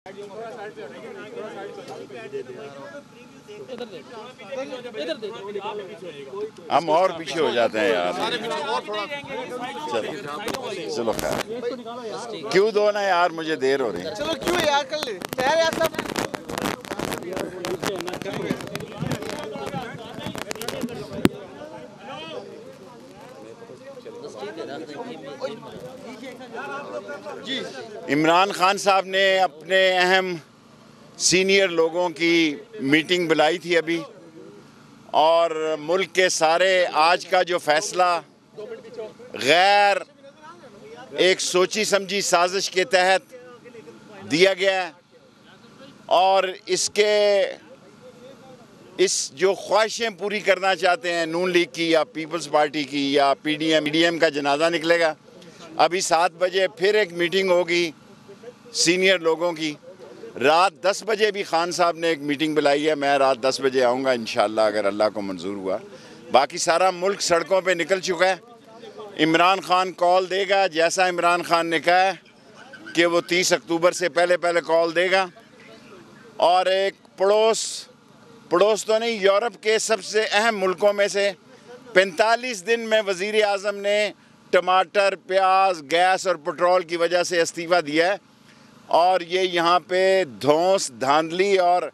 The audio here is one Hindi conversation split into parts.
हम और पीछे हो जाते हैं यार। चलो खैर, क्यों दो ना यार, मुझे देर हो रही है। चलो क्यों यार, कर ले तैयार यार सब। इमरान खान साहब ने अपने अहम सीनियर लोगों की मीटिंग बुलाई थी अभी, और मुल्क के सारे आज का जो फैसला गैर एक सोची समझी साजिश के तहत दिया गया है, और इस जो ख्वाहिशें पूरी करना चाहते हैं नून लीग की या पीपल्स पार्टी की या पीडीएम का जनाजा निकलेगा। अभी 7 बजे फिर एक मीटिंग होगी सीनियर लोगों की। रात 10 बजे भी खान साहब ने एक मीटिंग बुलाई है। मैं रात 10 बजे आऊँगा इंशाअल्लाह, अगर अल्लाह को मंजूर हुआ। बाकी सारा मुल्क सड़कों पे निकल चुका है। इमरान खान कॉल देगा, जैसा इमरान खान ने कहा है कि वो 30 अक्टूबर से पहले कॉल देगा। और एक पड़ोस तो नहीं, यूरोप के सबसे अहम मुल्कों में से 45 दिन में वज़ीर आज़म ने टमाटर, प्याज, गैस और पेट्रोल की वजह से इस्तीफ़ा दिया है, और ये यहाँ पे धौंस, धांधली और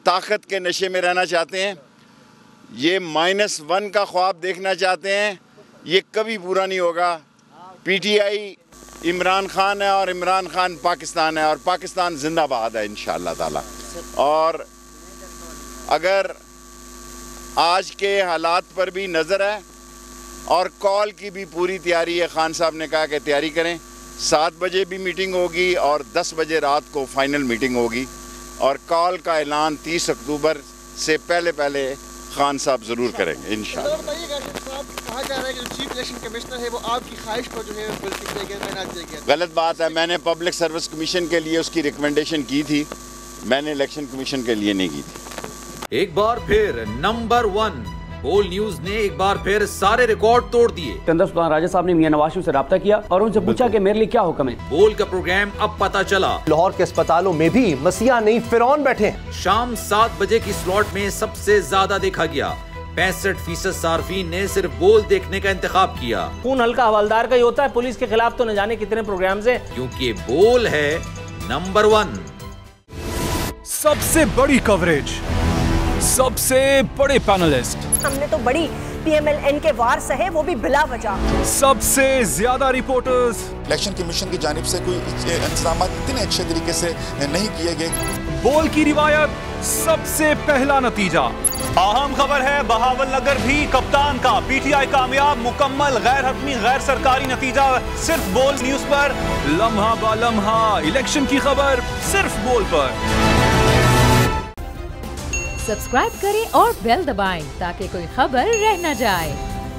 ताकत के नशे में रहना चाहते हैं। ये -1 का ख्वाब देखना चाहते हैं, ये कभी पूरा नहीं होगा। पीटीआई इमरान खान है और इमरान खान पाकिस्तान है, और पाकिस्तान जिंदाबाद है इंशाअल्लाह ताला। और अगर आज के हालात पर भी नज़र है और कॉल की भी पूरी तैयारी है, खान साहब ने कहा कि तैयारी करें। 7 बजे भी मीटिंग होगी और 10 बजे रात को फाइनल मीटिंग होगी, और कॉल का ऐलान 30 अक्टूबर से पहले खान साहब ज़रूर करेंगे इंशाअल्लाह। कहा जा रहा है कि जो चीफ इलेक्शन कमिश्नर है वो आपकी ख्वाहिश पर जो है तैनात किया गया। गलत बात है। मैंने पब्लिक सर्विस कमीशन के लिए उसकी रिकमेंडेशन की थी, मैंने इलेक्शन कमीशन के लिए नहीं की थी। एक बार फिर नंबर 1 बोल न्यूज ने एक बार फिर सारे रिकॉर्ड तोड़ दिए। सिकंदर सुल्तान राजा साहब ने मियां नवाज शरीफ से राब्ता किया और उनसे पूछा कि मेरे लिए क्या हुक्म है। बोल का प्रोग्राम अब पता चला। लाहौर के अस्पतालों में भी मसीहा नहीं फिरौन बैठे हैं। शाम 7 बजे की स्लॉट में सबसे ज्यादा देखा गया। 65% सार्फिन ने सिर्फ बोल देखने का इंतखाब किया। खून हल्का हवलदार का ही होता है, पुलिस के खिलाफ तो न जाने कितने प्रोग्राम्स हैं, क्योंकि बोल है नंबर 1। सबसे बड़ी कवरेज, सबसे बड़े पैनलिस्ट, हमने तो बड़ी PMLN के वार सहे, वो भी बिला वजह। सबसे ज्यादा रिपोर्टर्स। इलेक्शन कमीशन की जानिब से कोई इंतजाम इतने अच्छे तरीके से नहीं किए गए। बोल की रिवायत, सबसे पहला नतीजा। अहम खबर है बहावल नगर भी कप्तान का, PTI कामयाब, मुकम्मल गैर हतमी गैर सरकारी नतीजा सिर्फ बोल न्यूज पर। लम्हा बा लम्हा इलेक्शन की खबर सिर्फ बोल पर। सब्सक्राइब करें और बेल दबाएं ताकि कोई खबर रह न जाए।